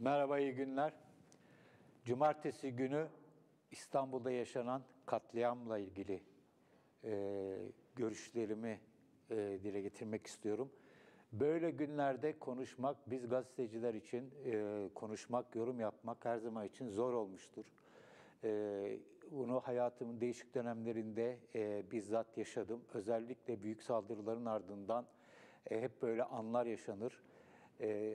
Merhaba, iyi günler. Cumartesi günü İstanbul'da yaşanan katliamla ilgili görüşlerimi dile getirmek istiyorum. Böyle günlerde konuşmak, biz gazeteciler için konuşmak, yorum yapmak her zaman için zor olmuştur. Bunu hayatımın değişik dönemlerinde bizzat yaşadım. Özellikle büyük saldırıların ardından hep böyle anlar yaşanır.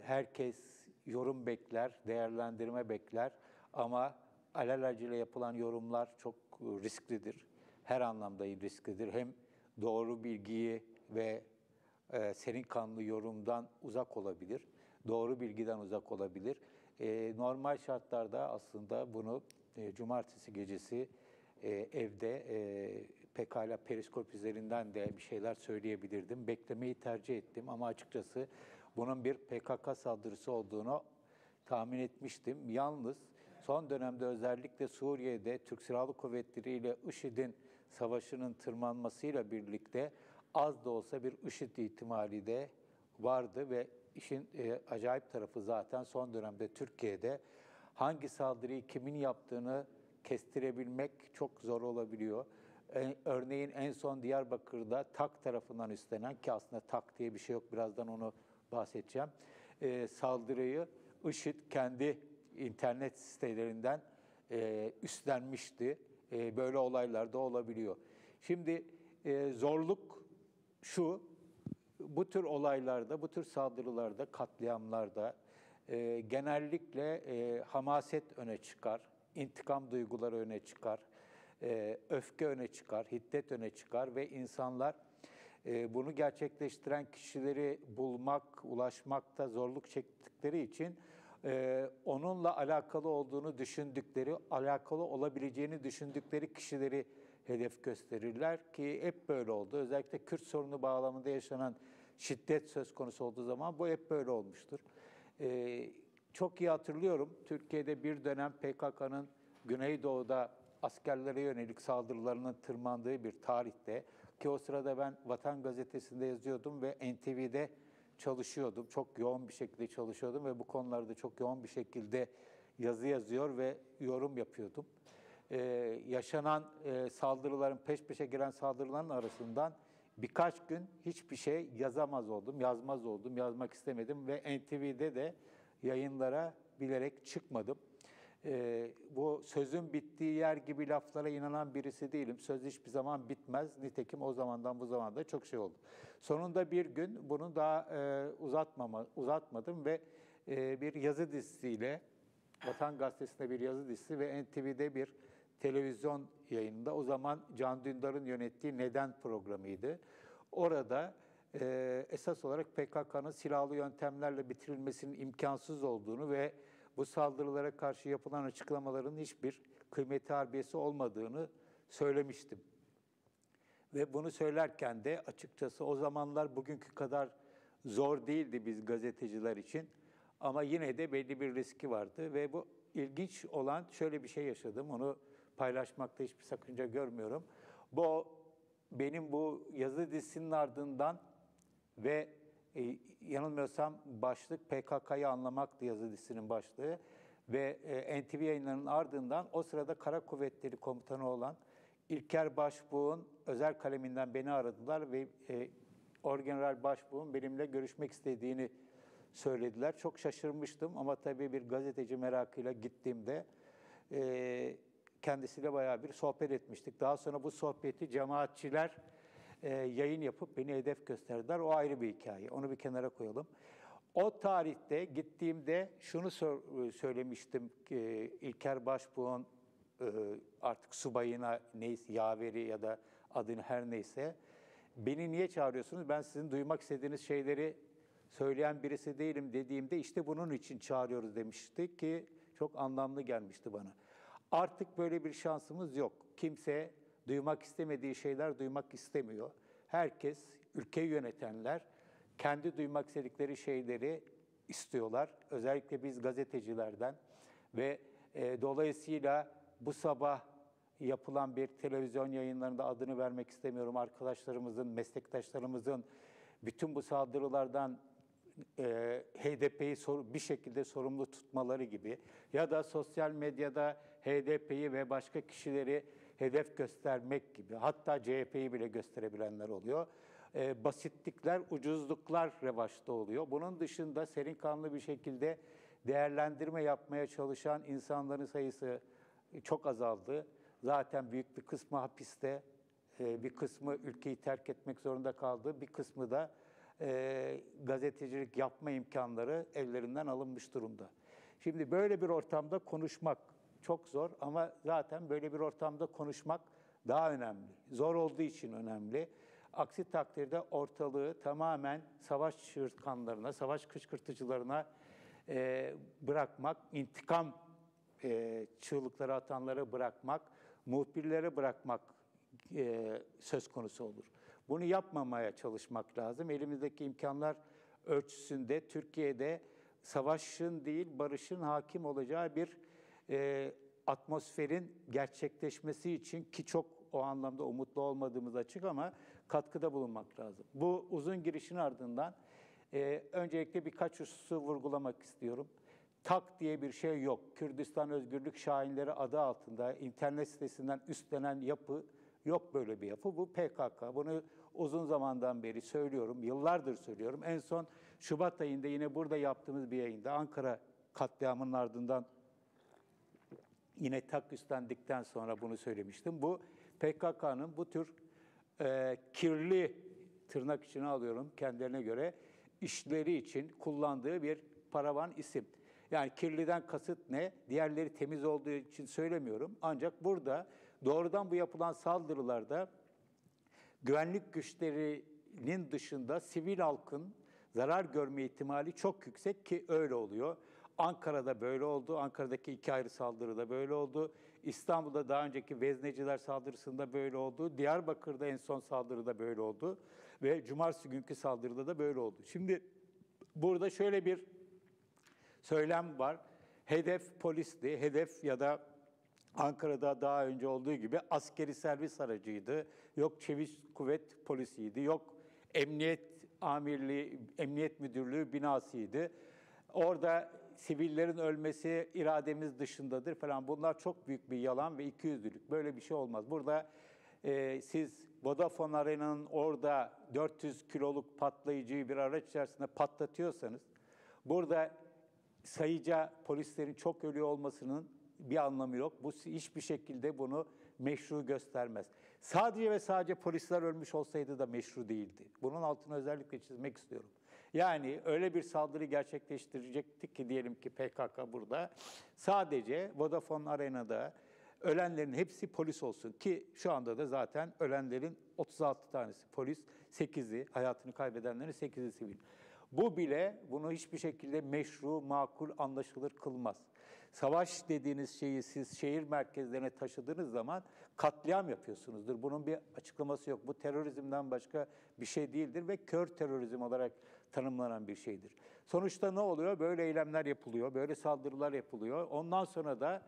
Herkes yorum bekler, değerlendirme bekler ama alelacele yapılan yorumlar çok risklidir. Her anlamda risklidir. Hem doğru bilgiyi ve serin kanlı yorumdan uzak olabilir, doğru bilgiden uzak olabilir. Normal şartlarda aslında bunu cumartesi gecesi evde pekala periskop üzerinden de bir şeyler söyleyebilirdim. Beklemeyi tercih ettim ama açıkçası bunun bir PKK saldırısı olduğunu tahmin etmiştim. Yalnız son dönemde özellikle Suriye'de Türk Silahlı Kuvvetleri ile IŞİD'in savaşının tırmanmasıyla birlikte az da olsa bir IŞİD ihtimali de vardı ve işin acayip tarafı zaten son dönemde Türkiye'de hangi saldırıyı kimin yaptığını kestirebilmek çok zor olabiliyor. Örneğin en son Diyarbakır'da TAK tarafından üstlenen, ki aslında TAK diye bir şey yok, birazdan onu bahsedeceğim, saldırıyı IŞİD kendi internet sitelerinden üstlenmişti. Böyle olaylar da olabiliyor. Şimdi zorluk şu, bu tür olaylarda, bu tür saldırılarda, katliamlarda genellikle hamaset öne çıkar, intikam duyguları öne çıkar, öfke öne çıkar, hiddet öne çıkar ve insanlar bunu gerçekleştiren kişileri bulmak, ulaşmakta zorluk çektikleri için onunla alakalı olduğunu düşündükleri, alakalı olabileceğini düşündükleri kişileri hedef gösterirler ki hep böyle oldu. Özellikle Kürt sorunu bağlamında yaşanan şiddet söz konusu olduğu zaman bu hep böyle olmuştur. Çok iyi hatırlıyorum, Türkiye'de bir dönem PKK'nın Güneydoğu'da askerlere yönelik saldırılarının tırmandığı bir tarihte, ki o sırada ben Vatan Gazetesi'nde yazıyordum ve NTV'de çalışıyordum. Çok yoğun bir şekilde çalışıyordum ve bu konularda çok yoğun bir şekilde yazı yazıyor ve yorum yapıyordum. Yaşanan saldırıların, peş peşe gelen saldırıların arasından birkaç gün hiçbir şey yazamaz oldum, yazmaz oldum, yazmak istemedim ve NTV'de de yayınlara bilerek çıkmadım. Bu sözün bittiği yer gibi laflara inanan birisi değilim. Söz hiçbir zaman bitmez. Nitekim o zamandan bu zamanda çok şey oldu. Sonunda bir gün bunu daha uzatmadım ve bir yazı dizisiyle, Vatan Gazetesi'nde bir yazı dizisi ve NTV'de bir televizyon yayınında, o zaman Can Dündar'ın yönettiği Neden programıydı. Orada esas olarak PKK'nın silahlı yöntemlerle bitirilmesinin imkansız olduğunu ve bu saldırılara karşı yapılan açıklamaların hiçbir kıymeti harbiyesi olmadığını söylemiştim. Ve bunu söylerken de açıkçası o zamanlar bugünkü kadar zor değildi biz gazeteciler için. Ama yine de belli bir riski vardı ve bu ilginç olan şöyle bir şey yaşadım. Onu paylaşmakta hiçbir sakınca görmüyorum. Benim bu yazı dizisinin ardından ve yanılmıyorsam başlık PKK'yı anlamaktı, yazı dizisinin başlığı. Ve NTV yayınlarının ardından o sırada Kara Kuvvetleri Komutanı olan İlker Başbuğ'un özel kaleminden beni aradılar ve Orgeneral Başbuğ'un benimle görüşmek istediğini söylediler. Çok şaşırmıştım ama tabii bir gazeteci merakıyla gittiğimde kendisiyle bayağı bir sohbet etmiştik. Daha sonra bu sohbeti cemaatçiler yayın yapıp beni hedef gösterdiler. O ayrı bir hikaye. Onu bir kenara koyalım. O tarihte gittiğimde şunu söylemiştim ki İlker Başbuğ'un artık subayına, neyse, yaveri ya da adını her neyse, beni niye çağırıyorsunuz? Ben sizin duymak istediğiniz şeyleri söyleyen birisi değilim dediğimde işte bunun için çağırıyoruz demişti ki çok anlamlı gelmişti bana. Artık böyle bir şansımız yok. Kimse duymak istemediği şeyler duymak istemiyor. Herkes, ülkeyi yönetenler kendi duymak istedikleri şeyleri istiyorlar. Özellikle biz gazetecilerden ve dolayısıyla bu sabah yapılan bir televizyon yayınlarında, adını vermek istemiyorum, arkadaşlarımızın, meslektaşlarımızın bütün bu saldırılardan HDP'yi bir şekilde sorumlu tutmaları gibi ya da sosyal medyada HDP'yi ve başka kişileri hedef göstermek gibi, hatta CHP'yi bile gösterebilenler oluyor. Basitlikler, ucuzluklar revaçta oluyor. Bunun dışında serin kanlı bir şekilde değerlendirme yapmaya çalışan insanların sayısı çok azaldı. Zaten büyük bir kısmı hapiste, bir kısmı ülkeyi terk etmek zorunda kaldı, bir kısmı da gazetecilik yapma imkanları ellerinden alınmış durumda. Şimdi böyle bir ortamda konuşmak çok zor ama zaten böyle bir ortamda konuşmak daha önemli. Zor olduğu için önemli. Aksi takdirde ortalığı tamamen savaş çığırtkanlarına, savaş kışkırtıcılarına bırakmak, intikam çığlıkları atanlara bırakmak, muhbirlere bırakmak söz konusu olur. Bunu yapmamaya çalışmak lazım. Elimizdeki imkanlar ölçüsünde Türkiye'de savaşın değil, barışın hakim olacağı bir atmosferin gerçekleşmesi için, ki çok o anlamda umutlu olmadığımız açık ama katkıda bulunmak lazım. Bu uzun girişin ardından öncelikle birkaç hususu vurgulamak istiyorum. TAK diye bir şey yok. Kürdistan Özgürlük Şahinleri adı altında internet sitesinden üstlenen yapı yok, böyle bir yapı. Bu PKK. Bunu uzun zamandan beri söylüyorum, yıllardır söylüyorum. En son Şubat ayında yine burada yaptığımız bir yayında Ankara katliamının ardından yine TAK üstlendikten sonra bunu söylemiştim. Bu PKK'nın bu tür kirli, tırnak içine alıyorum kendilerine göre, işleri için kullandığı bir paravan isim. Yani kirliden kasıt ne? Diğerleri temiz olduğu için söylemiyorum. Ancak burada doğrudan bu yapılan saldırılarda güvenlik güçlerinin dışında sivil halkın zarar görme ihtimali çok yüksek, ki öyle oluyor. Ankara'da böyle oldu. Ankara'daki 2 ayrı saldırıda böyle oldu. İstanbul'da daha önceki Vezneciler saldırısında böyle oldu. Diyarbakır'da en son saldırıda böyle oldu. Ve cumartesi günkü saldırıda da böyle oldu. Şimdi burada şöyle bir söylem var. Hedef polisti, hedef ya da Ankara'da daha önce olduğu gibi askeri servis aracıydı. Yok çeviç kuvvet polisiydi. Yok emniyet amirliği, emniyet müdürlüğü binasıydı. Orada sivillerin ölmesi irademiz dışındadır falan. Bunlar çok büyük bir yalan ve ikiyüzlülük. Böyle bir şey olmaz. Burada siz Vodafone Arena'nın orada 400 kiloluk patlayıcıyı bir araç içerisinde patlatıyorsanız, burada sayıca polislerin çok ölüyor olmasının bir anlamı yok. Bu hiçbir şekilde bunu meşru göstermez. Sadece ve sadece polisler ölmüş olsaydı da meşru değildi. Bunun altını özellikle çizmek istiyorum. Yani öyle bir saldırı gerçekleştirecektik ki, diyelim ki PKK burada, sadece Vodafone Arena'da ölenlerin hepsi polis olsun, ki şu anda da zaten ölenlerin 36 tanesi polis, 8'i, hayatını kaybedenlerin 8'i sivil. Bu bile bunu hiçbir şekilde meşru, makul, anlaşılır kılmaz. Savaş dediğiniz şeyi siz şehir merkezlerine taşıdığınız zaman katliam yapıyorsunuzdur. Bunun bir açıklaması yok. Bu terörizmden başka bir şey değildir ve kör terörizm olarak tanımlanan bir şeydir. Sonuçta ne oluyor? Böyle eylemler yapılıyor, böyle saldırılar yapılıyor. Ondan sonra da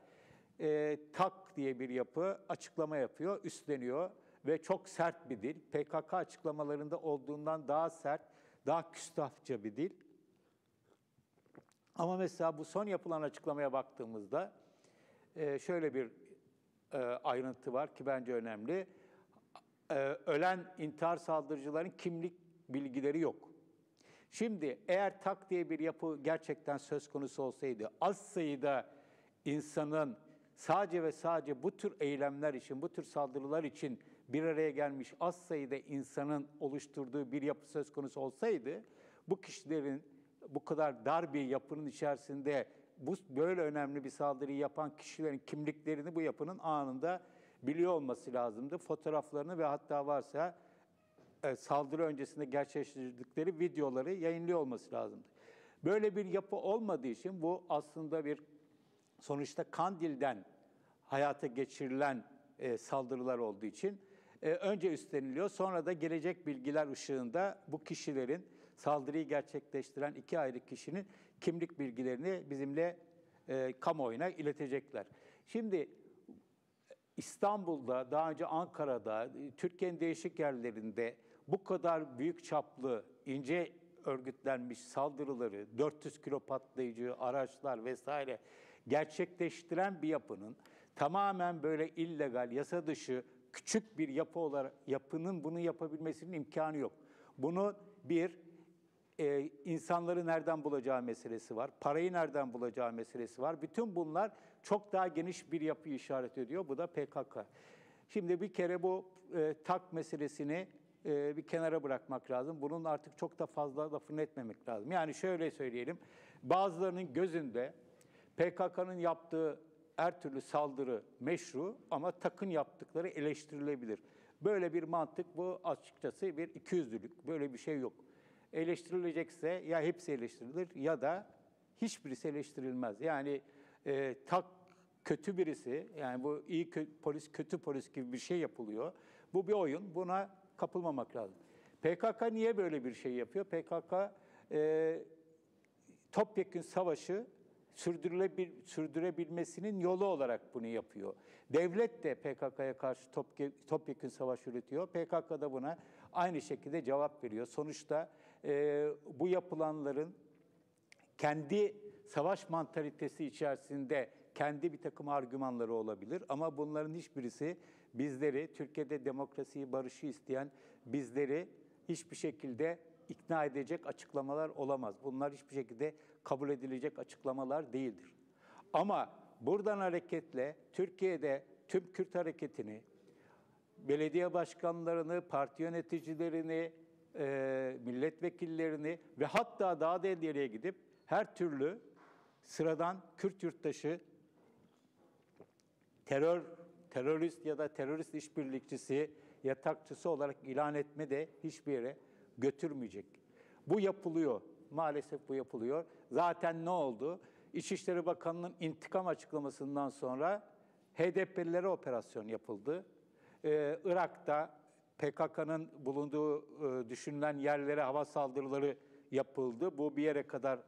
TAK diye bir yapı açıklama yapıyor, üstleniyor ve çok sert bir dil. PKK açıklamalarında olduğundan daha sert, daha küstahça bir dil. Ama mesela bu son yapılan açıklamaya baktığımızda şöyle bir ayrıntı var ki bence önemli. Ölen intihar saldırıcıların kimlik bilgileri yok. Şimdi eğer TAK diye bir yapı gerçekten söz konusu olsaydı, az sayıda insanın sadece ve sadece bu tür eylemler için, bu tür saldırılar için bir araya gelmiş az sayıda insanın oluşturduğu bir yapı söz konusu olsaydı, bu kişilerin bu kadar dar bir yapının içerisinde böyle önemli bir saldırıyı yapan kişilerin kimliklerini bu yapının anında biliyor olması lazımdı. Fotoğraflarını ve hatta varsa saldırı öncesinde gerçekleştirdikleri videoları yayınlıyor olması lazımdı. Böyle bir yapı olmadığı için bu aslında bir sonuçta Kandil'den hayata geçirilen saldırılar olduğu için önce üstleniliyor. Sonra da gelecek bilgiler ışığında bu kişilerin, saldırıyı gerçekleştiren 2 ayrı kişinin kimlik bilgilerini bizimle kamuoyuna iletecekler. Şimdi İstanbul'da, daha önce Ankara'da, Türkiye'nin değişik yerlerinde bu kadar büyük çaplı, ince örgütlenmiş saldırıları, 400 kilo patlayıcı araçlar vesaire gerçekleştiren bir yapının tamamen böyle illegal, yasa dışı, küçük bir yapı olarak yapının bunu yapabilmesinin imkanı yok. Bunu insanları nereden bulacağı meselesi var, parayı nereden bulacağı meselesi var. Bütün bunlar çok daha geniş bir yapıyı işaret ediyor. Bu da PKK. Şimdi bir kere bu TAK meselesini bir kenara bırakmak lazım. Bunun artık çok da fazla lafını etmemek lazım. Yani şöyle söyleyelim, bazılarının gözünde PKK'nın yaptığı her türlü saldırı meşru ama TAK'ın yaptıkları eleştirilebilir. Böyle bir mantık, bu açıkçası bir ikiyüzlülük. Böyle bir şey yok. Eleştirilecekse ya hepsi eleştirilir ya da hiçbirisi eleştirilmez. Yani TAK kötü birisi, yani bu iyi polis, kötü polis gibi bir şey yapılıyor. Bu bir oyun, buna kapılmamak lazım. PKK niye böyle bir şey yapıyor? PKK topyekün savaşı sürdürebilmesinin yolu olarak bunu yapıyor. Devlet de PKK'ya karşı topyekün savaş yürütüyor. PKK da buna aynı şekilde cevap veriyor. Sonuçta bu yapılanların kendi savaş mantalitesi içerisinde kendi bir takım argümanları olabilir. Ama bunların hiçbirisi bizleri, Türkiye'de demokrasiyi, barışı isteyen bizleri hiçbir şekilde ikna edecek açıklamalar olamaz. Bunlar hiçbir şekilde kabul edilecek açıklamalar değildir. Ama buradan hareketle Türkiye'de tüm Kürt hareketini, belediye başkanlarını, parti yöneticilerini, milletvekillerini ve hatta daha da ileriye gidip her türlü sıradan Kürt yurttaşı terörist ya da terörist işbirlikçisi, yatakçısı olarak ilan etme de hiçbir yere götürmeyecek. Bu yapılıyor. Maalesef bu yapılıyor. Zaten ne oldu? İçişleri Bakanı'nın intikam açıklamasından sonra HDP'lilere operasyon yapıldı. Irak'ta PKK'nın bulunduğu düşünülen yerlere hava saldırıları yapıldı. Bu bir yere kadar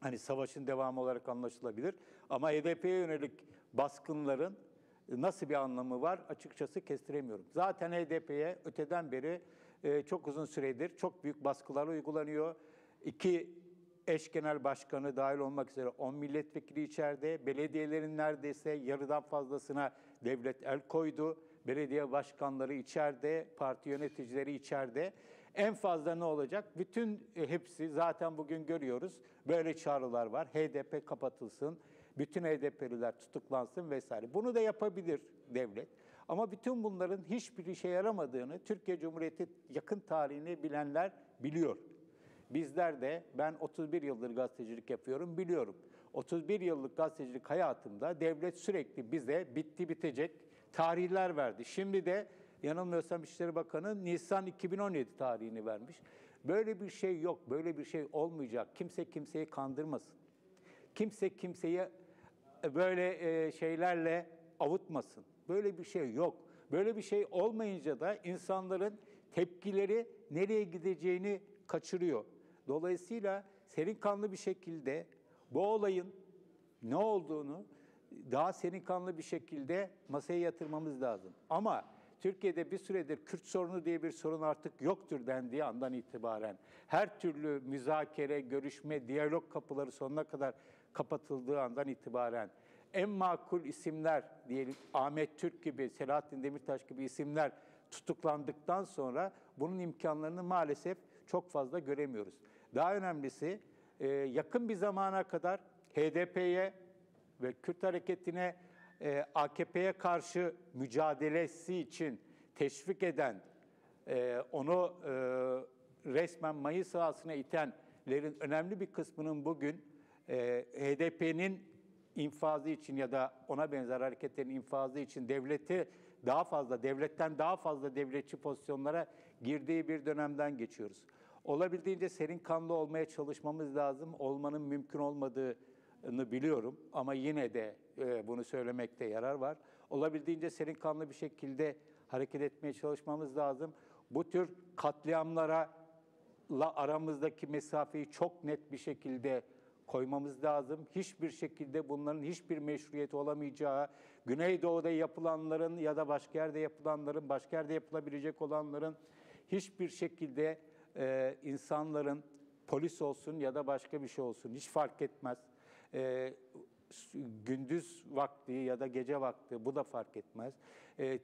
hani savaşın devamı olarak anlaşılabilir. Ama HDP'ye yönelik baskınların nasıl bir anlamı var açıkçası kestiremiyorum. Zaten HDP'ye öteden beri çok uzun süredir çok büyük baskılar uygulanıyor. 2 eş genel başkanı dahil olmak üzere 10 milletvekili içeride, belediyelerin neredeyse yarıdan fazlasına devlet el koydu. Belediye başkanları içeride, parti yöneticileri içeride. En fazla ne olacak? Bütün hepsi zaten bugün görüyoruz. Böyle çağrılar var. HDP kapatılsın, bütün HDP'liler tutuklansın vesaire. Bunu da yapabilir devlet. Ama bütün bunların hiçbir işe yaramadığını Türkiye Cumhuriyeti yakın tarihini bilenler biliyor. Bizler de, ben 31 yıldır gazetecilik yapıyorum, biliyorum. 31 yıllık gazetecilik hayatımda devlet sürekli bize bitti bitecek tarihler verdi. Şimdi de yanılmıyorsam İçişleri Bakanı Nisan 2017 tarihini vermiş. Böyle bir şey yok, böyle bir şey olmayacak. Kimse kimseyi kandırmasın. Kimse kimseyi böyle şeylerle avutmasın. Böyle bir şey yok. Böyle bir şey olmayınca da insanların tepkileri nereye gideceğini kaçırıyor. Dolayısıyla serin kanlı bir şekilde bu olayın ne olduğunu daha serin kanlı bir şekilde masaya yatırmamız lazım. Ama Türkiye'de bir süredir Kürt sorunu diye bir sorun artık yoktur dendiği andan itibaren her türlü müzakere, görüşme, diyalog kapıları sonuna kadar kapatıldığı andan itibaren en makul isimler diyelim Ahmet Türk gibi, Selahattin Demirtaş gibi isimler tutuklandıktan sonra bunun imkanlarını maalesef çok fazla göremiyoruz. Daha önemlisi yakın bir zamana kadar HDP'ye ve Kürt hareketine AKP'ye karşı mücadelesi için teşvik eden, onu resmen mayın sahasına itenlerin önemli bir kısmının bugün HDP'nin infazı için ya da ona benzer hareketlerin infazı için devletten daha fazla devletçi pozisyonlara girdiği bir dönemden geçiyoruz. Olabildiğince serin kanlı olmaya çalışmamız lazım. Olmanın mümkün olmadığını biliyorum ama yine de bunu söylemekte yarar var. Olabildiğince serin kanlı bir şekilde hareket etmeye çalışmamız lazım. Bu tür katliamlara aramızdaki mesafeyi çok net bir şekilde koymamız lazım. Hiçbir şekilde bunların hiçbir meşruiyeti olamayacağı, Güneydoğu'da yapılanların ya da başka yerde yapılanların, başka yerde yapılabilecek olanların hiçbir şekilde insanların polis olsun ya da başka bir şey olsun, hiç fark etmez. Gündüz vakti ya da gece vakti, bu da fark etmez.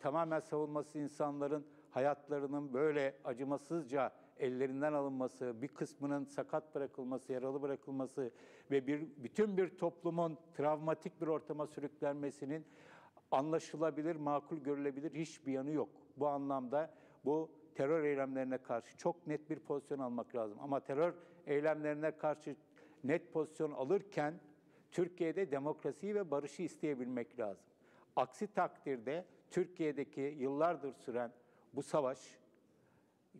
Tamamen savunması insanların hayatlarının böyle acımasızca ellerinden alınması, bir kısmının sakat bırakılması, yaralı bırakılması ve bütün bir toplumun travmatik bir ortama sürüklenmesinin anlaşılabilir, makul görülebilir hiçbir yanı yok. Bu anlamda bu terör eylemlerine karşı çok net bir pozisyon almak lazım. Ama terör eylemlerine karşı net pozisyon alırken Türkiye'de demokrasiyi ve barışı isteyebilmek lazım. Aksi takdirde Türkiye'deki yıllardır süren bu savaş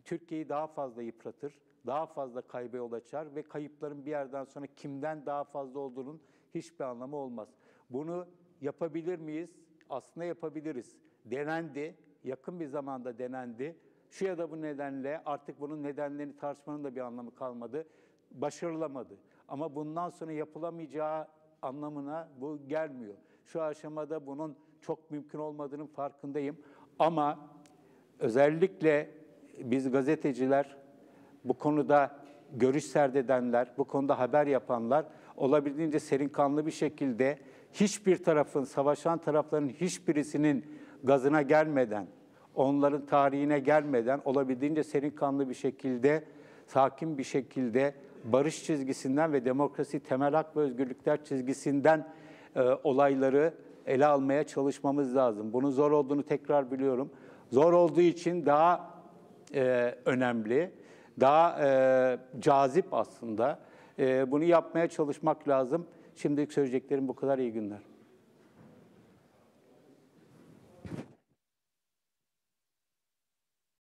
Türkiye'yi daha fazla yıpratır, daha fazla kayba yol açar ve kayıpların bir yerden sonra kimden daha fazla olduğunun hiçbir anlamı olmaz. Bunu yapabilir miyiz? Aslında yapabiliriz. Denendi, yakın bir zamanda denendi. Şu ya da bu nedenle artık bunun nedenlerini tartışmanın da bir anlamı kalmadı. Başarılamadı. Ama bundan sonra yapılamayacağı anlamına bu gelmiyor. Şu aşamada bunun çok mümkün olmadığının farkındayım. Ama özellikle biz gazeteciler, bu konuda görüş serdedenler, bu konuda haber yapanlar olabildiğince serin kanlı bir şekilde hiçbir tarafın, savaşan tarafların hiçbirisinin gazına gelmeden, onların tarihine gelmeden olabildiğince serin kanlı bir şekilde, sakin bir şekilde barış çizgisinden ve demokrasi, temel hak ve özgürlükler çizgisinden olayları ele almaya çalışmamız lazım. Bunun zor olduğunu tekrar biliyorum. Zor olduğu için daha önemli, daha cazip aslında. Bunu yapmaya çalışmak lazım. Şimdilik söyleyeceklerim bu kadar. İyi günler.